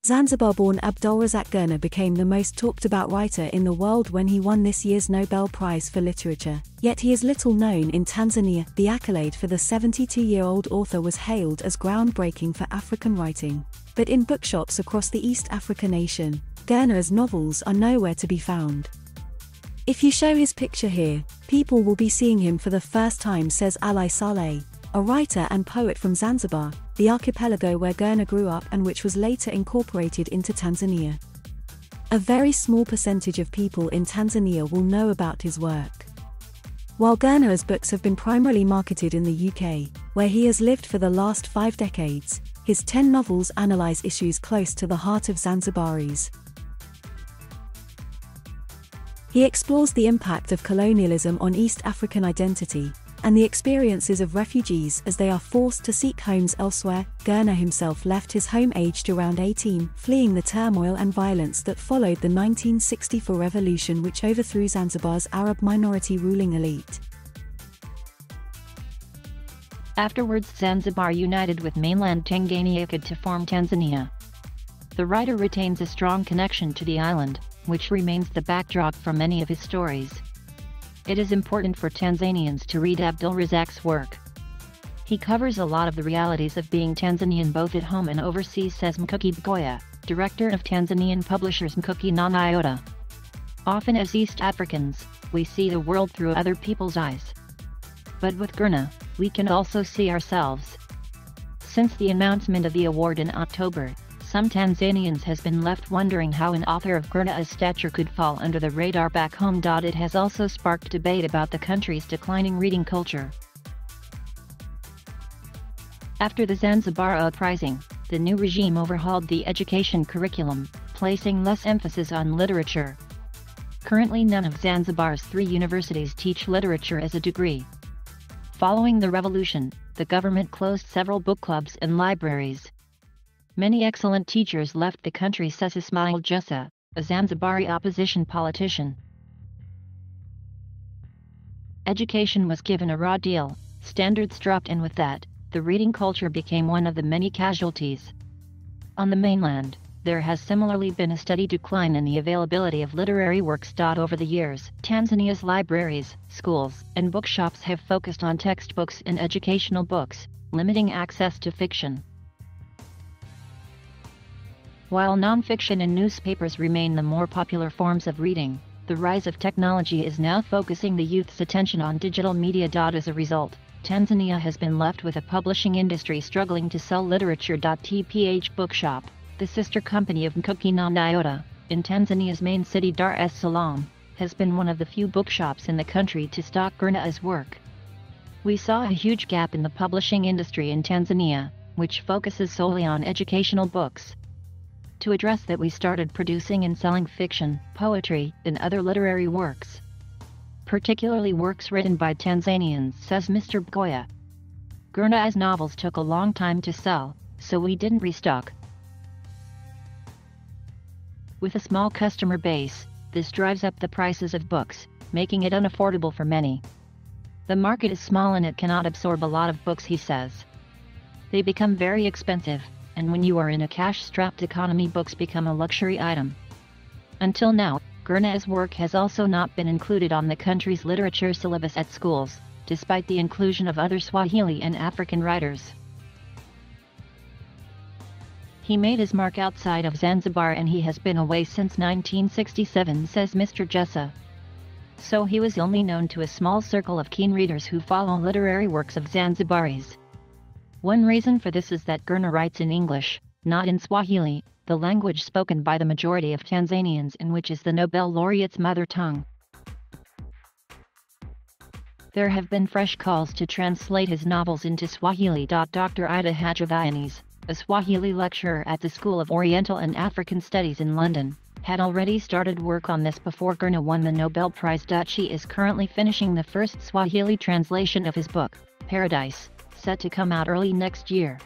Zanzibar-born Abdulrazak Gurnah became the most talked about writer in the world when he won this year's Nobel Prize for Literature, yet he is little known in Tanzania. The accolade for the 72-year-old author was hailed as groundbreaking for African writing. But in bookshops across the East Africa nation, Gurnah's novels are nowhere to be found. If you show his picture here, people will be seeing him for the first time, says Ally Saleh, a writer and poet from Zanzibar, the archipelago where Gurnah grew up and which was later incorporated into Tanzania. A very small percentage of people in Tanzania will know about his work. While Gurnah's books have been primarily marketed in the UK, where he has lived for the last 5 decades, his 10 novels analyse issues close to the heart of Zanzibaris. He explores the impact of colonialism on East African identity, and the experiences of refugees as they are forced to seek homes elsewhere. Gurnah himself left his home aged around 18, fleeing the turmoil and violence that followed the 1964 revolution which overthrew Zanzibar's Arab minority ruling elite. Afterwards, Zanzibar united with mainland Tanganyika to form Tanzania. The writer retains a strong connection to the island, which remains the backdrop for many of his stories. It is important for Tanzanians to read Abdulrazak's work. He covers a lot of the realities of being Tanzanian both at home and overseas, says Mkuki Bgoya, director of Tanzanian publishers Mkuki-Na-The. Often as East Africans, we see the world through other people's eyes. But with Gurnah, we can also see ourselves. Since the announcement of the award in October, some Tanzanians has been left wondering how an author of Gurnah's stature could fall under the radar back home. It has also sparked debate about the country's declining reading culture. After the Zanzibar uprising, the new regime overhauled the education curriculum, placing less emphasis on literature. Currently none of Zanzibar's 3 universities teach literature as a degree. Following the revolution, the government closed several book clubs and libraries. Many excellent teachers left the country, says Ismail Jessa, a Zanzibari opposition politician. Education was given a raw deal, standards dropped, and with that, the reading culture became one of the many casualties. On the mainland, there has similarly been a steady decline in the availability of literary works. Over the years, Tanzania's libraries, schools, and bookshops have focused on textbooks and educational books, limiting access to fiction. While non-fiction and newspapers remain the more popular forms of reading, the rise of technology is now focusing the youth's attention on digital media. As a result, Tanzania has been left with a publishing industry struggling to sell literature. TPH Bookshop, the sister company of Mkuki-Na-The, in Tanzania's main city Dar es Salaam, has been one of the few bookshops in the country to stock Gurnah's work. We saw a huge gap in the publishing industry in Tanzania, which focuses solely on educational books. To address that, we started producing and selling fiction, poetry, and other literary works. Particularly works written by Tanzanians, says Mr. Bgoya. Gurnah's novels took a long time to sell, so we didn't restock. With a small customer base, this drives up the prices of books, making it unaffordable for many. The market is small and it cannot absorb a lot of books, he says. They become very expensive, and when you are in a cash-strapped economy, books become a luxury item. Until now, Gurnah's work has also not been included on the country's literature syllabus at schools, despite the inclusion of other Swahili and African writers. He made his mark outside of Zanzibar and he has been away since 1967, says Mr. Jessa. So he was only known to a small circle of keen readers who follow literary works of Zanzibaris. One reason for this is that Gurnah writes in English, not in Swahili, the language spoken by the majority of Tanzanians and which is the Nobel laureate's mother tongue. There have been fresh calls to translate his novels into Swahili. Dr. Ida Hajivayanis, a Swahili lecturer at the School of Oriental and African Studies in London, had already started work on this before Gurnah won the Nobel Prize. She is currently finishing the first Swahili translation of his book, Paradise, set to come out early next year.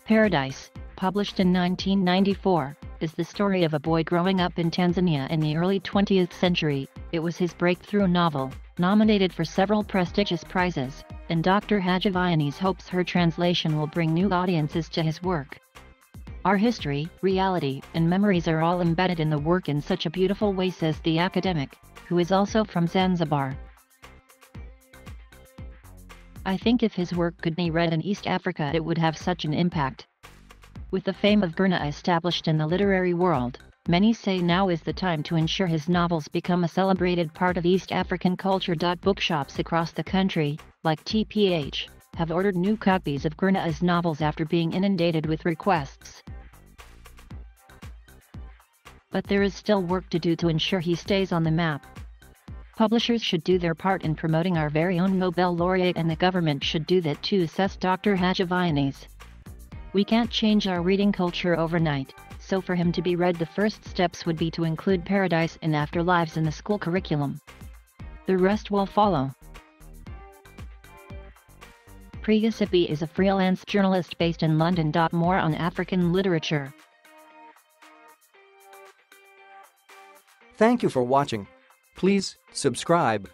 Paradise, published in 1994, is the story of a boy growing up in Tanzania in the early 20th century. It was his breakthrough novel, nominated for several prestigious prizes, and Dr. Hajivayanis hopes her translation will bring new audiences to his work. Our history, reality, and memories are all embedded in the work in such a beautiful way, says the academic, who is also from Zanzibar. I think if his work could be read in East Africa it would have such an impact. With the fame of Gurnah established in the literary world, many say now is the time to ensure his novels become a celebrated part of East African culture. Bookshops across the country, like TPH, have ordered new copies of Gurnah's novels after being inundated with requests. But there is still work to do to ensure he stays on the map. Publishers should do their part in promoting our very own Nobel laureate, and the government should do that too, says Dr. Hajavayanis. We can't change our reading culture overnight, so for him to be read the first steps would be to include Paradise and Afterlives in the school curriculum. The rest will follow. Priya Sippy is a freelance journalist based in London. More on African literature. Thank you for watching. Please subscribe.